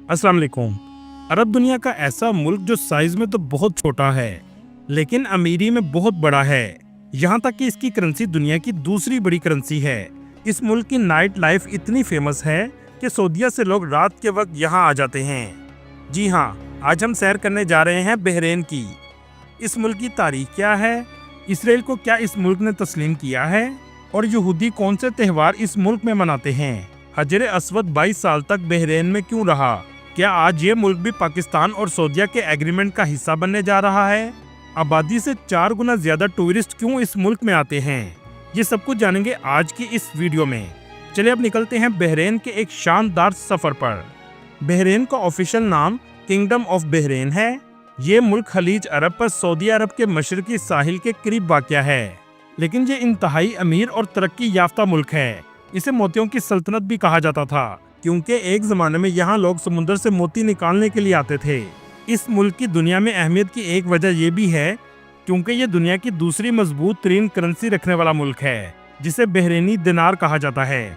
अस्सलाम वालेकुम। अरब दुनिया का ऐसा मुल्क जो साइज में तो बहुत छोटा है लेकिन अमीरी में बहुत बड़ा है। यहाँ तक कि इसकी करेंसी दुनिया की दूसरी बड़ी करेंसी है। इस मुल्क की नाइट लाइफ इतनी फेमस है कि सऊदीया से लोग रात के वक्त यहाँ आ जाते हैं। जी हाँ, आज हम सैर करने जा रहे हैं बहरीन की। इस मुल्क की तारीख क्या है, इसराइल को क्या इस मुल्क ने तस्लीम किया है और यहूदी कौन से त्यौहार इस मुल्क में मनाते हैं। हजर अस्वद 22 साल तक बहरीन में क्यों रहा, क्या आज ये मुल्क भी पाकिस्तान और सऊदीया के एग्रीमेंट का हिस्सा बनने जा रहा है। आबादी से 4 गुना ज्यादा टूरिस्ट क्यों इस मुल्क में आते हैं, ये सब कुछ जानेंगे आज की इस वीडियो में। चलिए अब निकलते हैं बहरीन के एक शानदार सफर पर। बहरीन का ऑफिशियल नाम किंगडम ऑफ बहरीन है। ये मुल्क खलीज अरब पर सऊदी अरब के मशरकी साहिल के करीब वाक़या है, लेकिन ये इंतहाई अमीर और तरक्की याफ्ता मुल्क है। इसे मोतियों की सल्तनत भी कहा जाता था क्योंकि एक जमाने में यहाँ लोग समुद्र से मोती निकालने के लिए आते थे। इस मुल्क की दुनिया में अहमियत की एक वजह यह भी है क्योंकि ये दुनिया की दूसरी मजबूत तरीन करेंसी रखने वाला मुल्क है, जिसे बहरीनी दिनार कहा जाता है।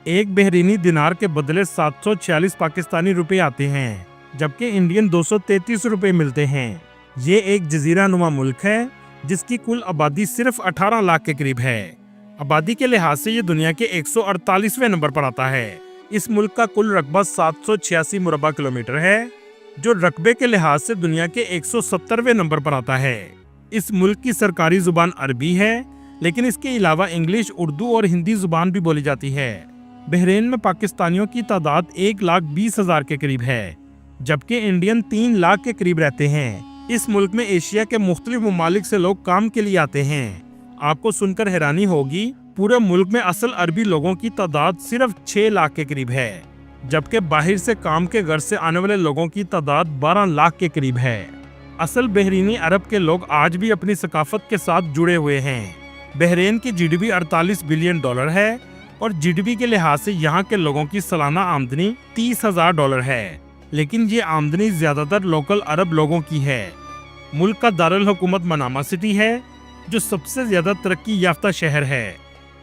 एक बहरीनी दिनार के बदले 746 पाकिस्तानी रुपए आते हैं, जबकि इंडियन 233 रुपए मिलते हैं। ये एक जजीरा नुमा मुल्क है जिसकी कुल आबादी सिर्फ 18 लाख के करीब है। आबादी के लिहाज से ये दुनिया के 148वें नंबर पर आता है। इस मुल्क का कुल रकबा 786 मुरबा किलोमीटर है, जो रकबे के लिहाज से दुनिया के 170वें नंबर पर आता है। इस मुल्क की सरकारी जुबान अरबी है, लेकिन इसके अलावा इंग्लिश, उर्दू और हिंदी जुबान भी बोली जाती है। बहरीन में पाकिस्तानियों की तादाद 1,20,000 के करीब है, जबकि इंडियन 3 लाख के करीब रहते हैं। इस मुल्क में एशिया के मुख्तलिफ ममालिक से लोग काम के लिए आते हैं। आपको सुनकर हैरानी होगी, पूरे मुल्क में असल अरबी लोगों की तादाद सिर्फ 6 लाख के करीब है, जबकि बाहर से काम के घर से आने वाले लोगों की तादाद 12 लाख के करीब है। असल बहरीनी अरब के लोग आज भी अपनी सकाफत के साथ जुड़े हुए हैं। बहरीन की जीडीपी 48 बिलियन डॉलर है और जीडीपी के लिहाज से यहाँ के लोगों की सालाना आमदनी 30,000 डॉलर है, लेकिन ये आमदनी ज्यादातर लोकल अरब लोगों की है। मुल्क का दारुल हुकूमत मनामा सिटी है, जो सबसे ज्यादा तरक्की याफ्ता शहर है।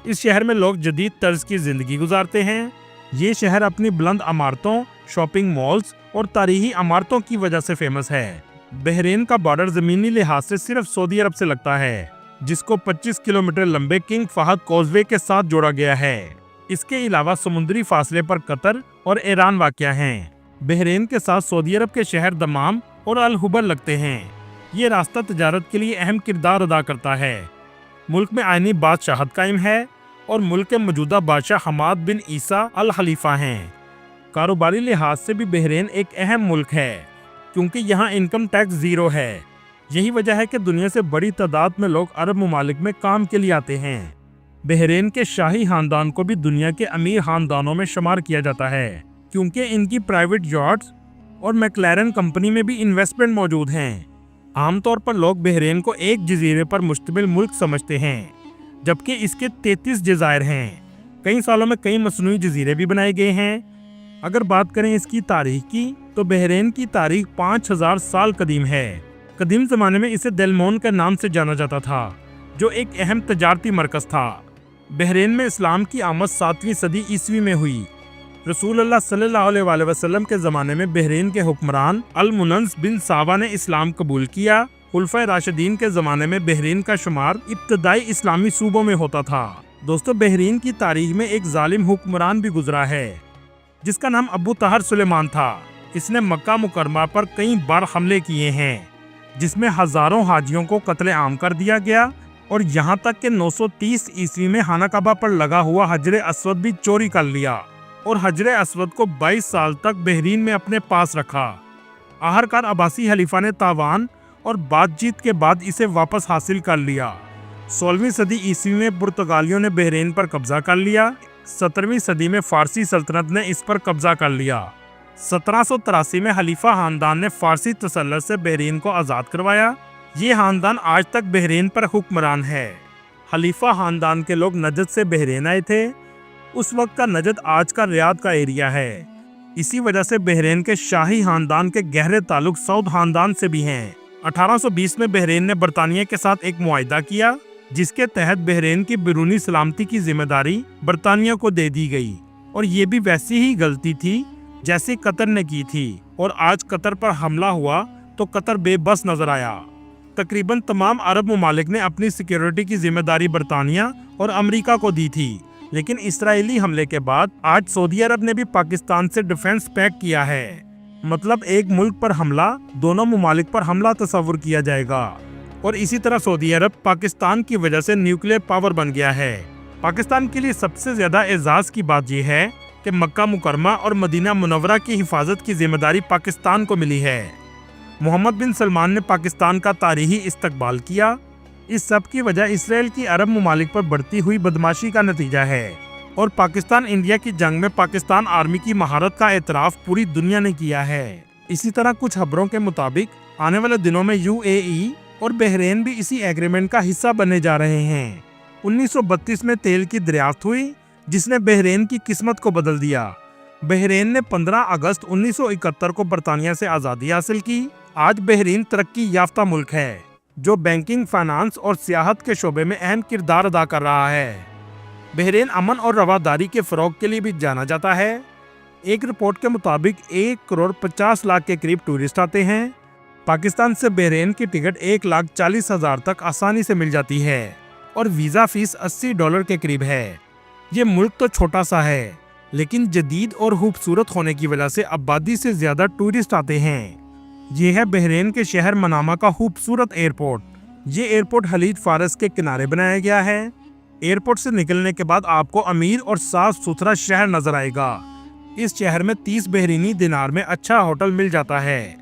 इस शहर में लोग जदीद तर्ज की जिंदगी गुजारते हैं। ये शहर अपनी बुलंद इमारतों, शॉपिंग मॉल्स और तारीखी इमारतों की वजह से फेमस है। बहरीन का बॉर्डर जमीनी लिहाज से सिर्फ सऊदी अरब से लगता है, जिसको 25 किलोमीटर लंबे किंग फहद कॉजवे के साथ जोड़ा गया है। इसके अलावा समुद्री फासले पर कतर और ईरान वाक़या हैं। बहरीन के साथ सऊदी अरब के शहर दमाम और अल हुबर लगते हैं। ये रास्ता तजारत के लिए अहम किरदार अदा करता है। मुल्क में आइनी बादशाहत कायम है और मुल्क के मौजूदा बादशाह हमाद बिन ईसा अल खलीफा हैं। कारोबारी लिहाज से भी बहरीन एक अहम मुल्क है क्योंकि यहाँ इनकम टैक्स ज़ीरो है। यही वजह है कि दुनिया से बड़ी तादाद में लोग अरब ममालिक में काम के लिए आते हैं। बहरीन के शाही खानदान को भी दुनिया के अमीर खानदानों में शुमार किया जाता है क्योंकि इनकी प्राइवेट यॉट्स और मैक्लारन कंपनी में भी इन्वेस्टमेंट मौजूद हैं। आमतौर पर लोग बहरीन को एक जजीरे पर मुश्तमिल मुल्क समझते हैं, जबकि इसके 33 जज़ायर हैं। कई सालों में कई मसनूई जजीरे भी बनाए गए हैं। अगर बात करें इसकी तारीख की, तो बहरीन की तारीख 5000 साल कदीम है। कदीम ज़माने में इसे देलमोन के नाम से जाना जाता था, जो एक अहम तजारती मरकज़ था। बहरीन में इस्लाम की आमद 7वीं सदी ईस्वी में हुई। रसूलुल्लाह सल्लल्लाहु अलैहि वसल्लम के ज़माने में बहरीन के हुक्मरान अल-मुनस बिन सावा ने इस्लाम कबूल किया। खुलफाए राशिदीन के ज़माने में बहरीन का शुमार इब्तदाई इस्लामी सूबों में होता था। दोस्तों, बहरीन की तारीख में एक जालिम हुक्मरान भी गुजरा है जिसका नाम अबू ताहर सुलेमान था। इसने मक्का मुकरमा पर कई बार हमले किए हैं, जिसमें हजारों हाजियों को कत्ले आम कर दिया गया और यहाँ तक कि 930 ईस्वी में खाना काबा पर लगा हुआ हजर अस्वद भी चोरी कर लिया और हजर अस्वद को 22 साल तक बहरीन में अपने पास रखा। आखिरकार अब्बासी खलीफा ने तावान और बातचीत के बाद इसे वापस हासिल कर लिया। 16वीं सदी ईस्वी में पुर्तगालियों ने बहरीन पर कब्जा कर लिया। 17वीं सदी में फारसी सल्तनत ने इस पर कब्जा कर लिया। 1783 में खलीफा खानदान ने फारसी तसल्लुत से बहरीन को आज़ाद करवाया। ये खानदान आज तक बहरीन पर हुक्मरान है। खलीफा खानदान के लोग नजद से बहरीन आए थे। उस वक्त का नजद आज का रियाद का एरिया है। इसी वजह से बहरीन के शाही खानदान के गहरे ताल्लुक सऊद खानदान से भी हैं। 1820 में बहरीन ने बरतानिया के साथ एक मुआहिदा किया, जिसके तहत बहरीन की बैरूनी सलामती की जिम्मेदारी बरतानिया को दे दी गई। और ये भी वैसी ही गलती थी जैसी कतर ने की थी, और आज कतर पर हमला हुआ तो कतर बेबस नजर आया। तकरीबन तमाम अरब ममालिक ने अपनी सिक्योरिटी की जिम्मेदारी बरतानिया और अमेरिका को दी थी, लेकिन इसराइली हमले के बाद आज सऊदी अरब ने भी पाकिस्तान से डिफेंस पैक किया है। मतलब एक मुल्क पर हमला दोनों ममालिक पर हमला तस्वुर किया जाएगा। और इसी तरह सऊदी अरब पाकिस्तान की वजह से न्यूक्लियर पावर बन गया है। पाकिस्तान के लिए सबसे ज्यादा एजाज की बात यह है कि मक्का मुकरमा और मदीना मुनव्वरा की हिफाजत की जिम्मेदारी पाकिस्तान को मिली है। मोहम्मद बिन सलमान ने पाकिस्तान का तारीखी इस्तकबाल किया। इस सब की वजह इसराइल की अरब ममालिक पर बढ़ती हुई बदमाशी का नतीजा है। और पाकिस्तान इंडिया की जंग में पाकिस्तान आर्मी की महारत का एतराफ पूरी दुनिया ने किया है। इसी तरह कुछ खबरों के मुताबिक आने वाले दिनों में यूएई और बहरीन भी इसी एग्रीमेंट का हिस्सा बनने जा रहे हैं। 1932 में तेल की दरियाफ्त हुई, जिसने बहरीन की किस्मत को बदल दिया। बहरीन ने 15 अगस्त 1971 को बरतानिया से आज़ादी हासिल की। आज बहरीन तरक्की याफ्ता मुल्क है, जो बैंकिंग, फाइनेंस और सियाहत के शोबे में अहम किरदार अदा कर रहा है। बहरीन अमन और रवादारी के फ़रोग के लिए भी जाना जाता है। एक रिपोर्ट के मुताबिक 1 करोड़ 50 लाख के करीब टूरिस्ट आते हैं। पाकिस्तान से बहरीन की टिकट 1,40,000 तक आसानी से मिल जाती है और वीज़ा फीस $80 के करीब है। ये मुल्क तो छोटा सा है, लेकिन जदीद और खूबसूरत होने की वजह से आबादी से ज़्यादा टूरिस्ट आते हैं। ये है बहरीन के शहर मनामा का खूबसूरत एयरपोर्ट। ये एयरपोर्ट खलीज फारस के किनारे बनाया गया है। एयरपोर्ट से निकलने के बाद आपको अमीर और साफ सुथरा शहर नजर आएगा। इस शहर में 30 बहरीनी दिनार में अच्छा होटल मिल जाता है।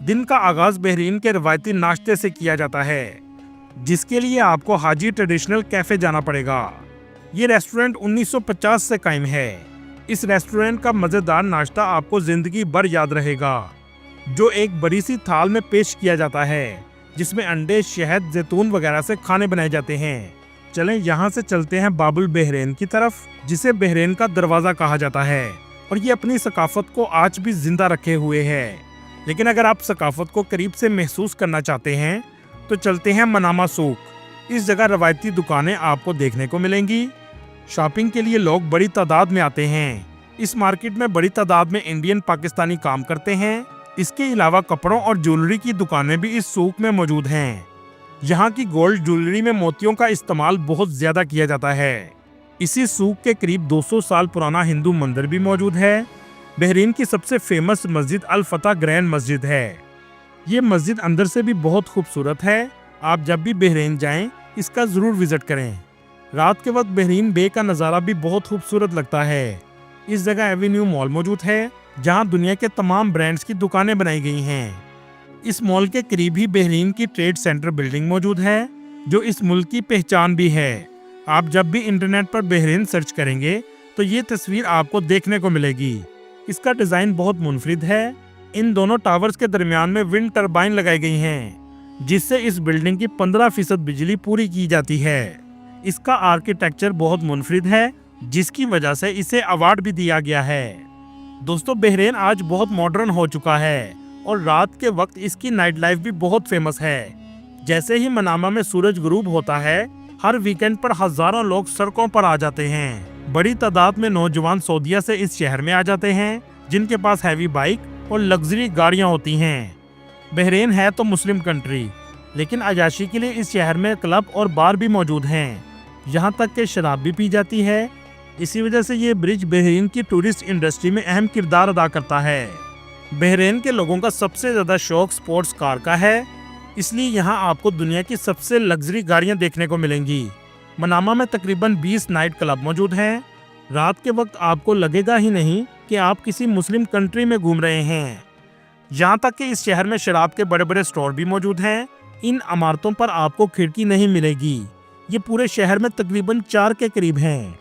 दिन का आगाज बहरीन के रवायती नाश्ते से किया जाता है, जिसके लिए आपको हाजी ट्रेडिशनल कैफे जाना पड़ेगा। ये रेस्टोरेंट 1950 से कायम है। इस रेस्टोरेंट का मजेदार नाश्ता आपको जिंदगी भर याद रहेगा, जो एक बड़ी सी थाल में पेश किया जाता है, जिसमें अंडे, शहद, जैतून वगैरह से खाने बनाए जाते हैं। चलें यहाँ से चलते हैं बाबुल बहरीन की तरफ, जिसे बहरीन का दरवाजा कहा जाता है, और ये अपनी सकाफत को आज भी जिंदा रखे हुए है। लेकिन अगर आप सकाफत को करीब से महसूस करना चाहते हैं तो चलते हैं मनामा सूक। इस जगह रवायती दुकानें आपको देखने को मिलेंगी। शॉपिंग के लिए लोग बड़ी तादाद में आते हैं। इस मार्केट में बड़ी तादाद में इंडियन पाकिस्तानी काम करते हैं। इसके अलावा कपड़ों और ज्वेलरी की दुकानें भी इस सूक में मौजूद हैं। यहाँ की गोल्ड ज्वेलरी में मोतियों का इस्तेमाल बहुत ज्यादा किया जाता है। इसी सूक के करीब 200 साल पुराना हिंदू मंदिर भी मौजूद है। बहरीन की सबसे फेमस मस्जिद अल फतह ग्रैंड मस्जिद है। ये मस्जिद अंदर से भी बहुत खूबसूरत है। आप जब भी बहरीन जाएं, इसका जरूर विजिट करें। रात के वक्त बहरीन बे का नज़ारा भी बहुत खूबसूरत लगता है। इस जगह एवेन्यू मॉल मौजूद है, जहां दुनिया के तमाम ब्रांड्स की दुकानें बनाई गई हैं। इस मॉल के करीब ही बहरीन की ट्रेड सेंटर बिल्डिंग मौजूद है, जो इस मुल्क की पहचान भी है। आप जब भी इंटरनेट पर बहरीन सर्च करेंगे तो ये तस्वीर आपको देखने को मिलेगी। इसका डिज़ाइन बहुत मुनफरिद है। इन दोनों टावर्स के दरमियान में विंड टरबाइन लगाई गई हैं, जिससे इस बिल्डिंग की 15% बिजली पूरी की जाती है। इसका आर्किटेक्चर बहुत मुनफरिद है, जिसकी वजह से इसे अवार्ड भी दिया गया है। दोस्तों, बहरीन आज बहुत मॉडर्न हो चुका है और रात के वक्त इसकी नाइट लाइफ भी बहुत फेमस है। जैसे ही मनामा में सूरज गुरूब होता है, हर वीकेंड पर हजारों लोग सड़कों पर आ जाते हैं। बड़ी तादाद में नौजवान सऊदीया से इस शहर में आ जाते हैं, जिनके पास हैवी बाइक और लग्जरी गाड़ियां होती हैं। बहरीन है तो मुस्लिम कंट्री, लेकिन अयाशी के लिए इस शहर में क्लब और बार भी मौजूद हैं। यहाँ तक कि शराब भी पी जाती है। इसी वजह से ये ब्रिज बहरीन की टूरिस्ट इंडस्ट्री में अहम किरदार अदा करता है। बहरीन के लोगों का सबसे ज्यादा शौक स्पोर्ट्स कार का है, इसलिए यहाँ आपको दुनिया की सबसे लग्जरी गाड़ियाँ देखने को मिलेंगी। मनामा में तकरीबन 20 नाइट क्लब मौजूद हैं। रात के वक्त आपको लगेगा ही नहीं कि आप किसी मुस्लिम कंट्री में घूम रहे हैं। यहाँ तक कि इस शहर में शराब के बड़े बड़े स्टोर भी मौजूद हैं। इन इमारतों पर आपको खिड़की नहीं मिलेगी। ये पूरे शहर में तकरीबन 4 के करीब हैं।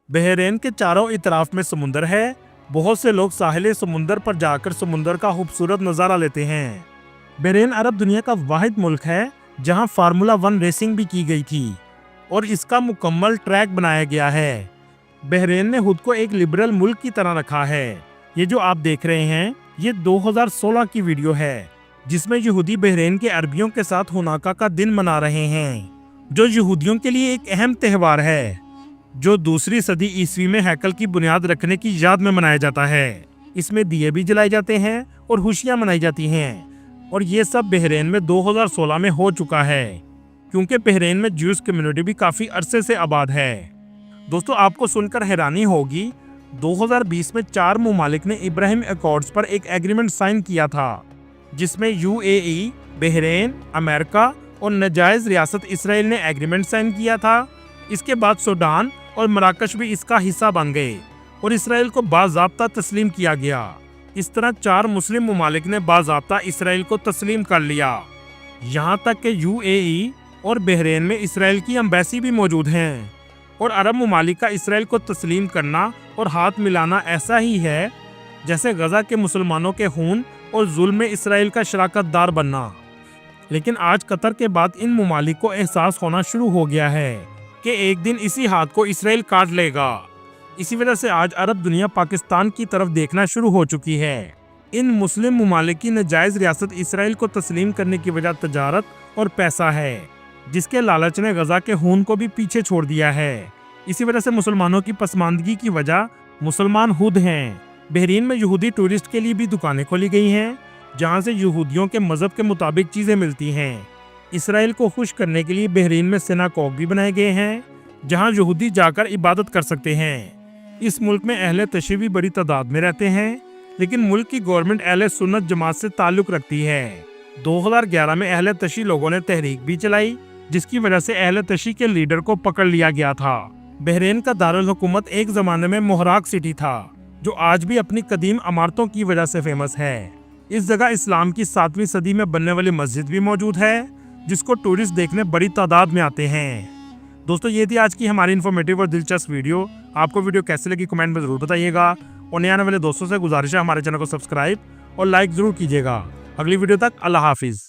बहरीन के चारों इतराफ में समुंदर है। बहुत से लोग साहिल समुंदर पर जाकर समुंदर का खूबसूरत नज़ारा लेते हैं। बहरीन अरब दुनिया का वाहिद मुल्क है जहां फार्मूला 1 रेसिंग भी की गई थी और इसका मुकम्मल ट्रैक बनाया गया है। बहरीन ने खुद को एक लिबरल मुल्क की तरह रखा है। ये जो आप देख रहे हैं, ये 2016 की वीडियो है, जिसमें यहूदी बहरीन के अरबियों के साथ हुनाका का दिन मना रहे हैं, जो यहूदियों के लिए एक अहम त्यौहार है, जो 2री सदी ईस्वी में हैकल की बुनियाद रखने की याद में मनाया जाता है। اس میں دیے بھی جلائے جاتے ہیں اور خوشیاں منائی جاتی ہیں، اور یہ سب بحرین میں 2016 میں ہو چکا ہے، کیونکہ بحرین میں جیوز کمیونٹی بھی کافی عرصے سے آباد ہے۔ دوستو آپ کو سن کر حیرانی ہوگی، 2020 میں 4 ممالک نے ابراہیم ایکارڈز پر ایک ایگریمنٹ سائن کیا تھا، جس میں UAE، بحرین، امریکہ اور ناجائز ریاست اسرائیل نے ایگریمنٹ سائن کیا تھا۔ اس کے بعد سوڈان اور مراکش بھی اس کا حصہ بن گئے اور اسرائیل کو باضابطہ تسلیم کیا گیا۔ اس طرح 4 مسلم ممالک نے باضابطہ اسرائیل کو تسلیم کر لیا، یہاں تک کہ UAE اور بحرین میں اسرائیل کی ایمبیسی بھی موجود ہیں، اور عرب ممالک کا اسرائیل کو تسلیم کرنا اور ہاتھ ملانا ایسا ہی ہے جیسے غزہ کے مسلمانوں کے خون اور ظلم میں اسرائیل کا شراکت دار بننا۔ لیکن آج قطر کے بعد ان ممالک کو احساس ہونا شروع ہو گیا ہے کہ ایک دن اسی ہاتھ کو اسرائیل کاٹ لے گا۔ اسی وجہ سے آج عرب دنیا پاکستان کی طرف دیکھنا شروع ہو چکی ہے۔ ان مسلم ممالک کی ناجائز ریاست اسرائیل کو تسلیم کرنے کی وجہ تجارت اور پیسہ ہے، جس کے لالچ نے غزہ کے خون کو بھی پیچھے چھوڑ دیا ہے۔ اسی وجہ سے مسلمانوں کی پسماندگی کی وجہ مسلمان خود ہیں۔ بحرین میں یہودی ٹورسٹ کے لیے بھی دکانیں کھولی گئی ہیں، جہاں سے یہودیوں کے مذہب کے مطابق چیزیں ملتی ہیں۔ اسرائیل کو خوش کرنے کے لیے بحرین میں سیناگوگ بھی بنائے گئے ہیں، جہاں یہودی جا کر عبادت کر سکتے ہیں۔ اس ملک میں اہل تشیع بھی بڑی تعداد میں رہتے ہیں، لیکن ملک کی گورنمنٹ اہل سنت جماعت سے تعلق رکھتی ہے۔ 2011 میں اہل تشیع لوگوں نے تحریک بھی چلائی، جس کی وجہ سے اہل تشیع کے لیڈر کو پکڑ لیا گیا تھا۔ بحرین کا دارالحکومت ایک زمانے میں محراق سٹی تھا، جو آج بھی اپنی قدیم عمارتوں کی وجہ سے فیمس ہے۔ اس جگہ اسلام کی 7ویں صدی میں بننے والی مسجد بھی موجود ہے، جس کو ٹورسٹ دیکھنے بڑی تعداد میں آتے ہیں۔ دوستو یہ تھی آج کی ہماری انفارمیٹیو اور دلچسپ ویڈیو۔ آپ کو ویڈیو کیسے لگی کمنٹ میں ضرور بتائیے گا، اور نئے آنے والے دوستوں سے گزارش ہے ہمارے چینل کو سبسکرائب اور لائک ضرور کیجیے گا۔ اگلی ویڈیو تک اللہ حافظ۔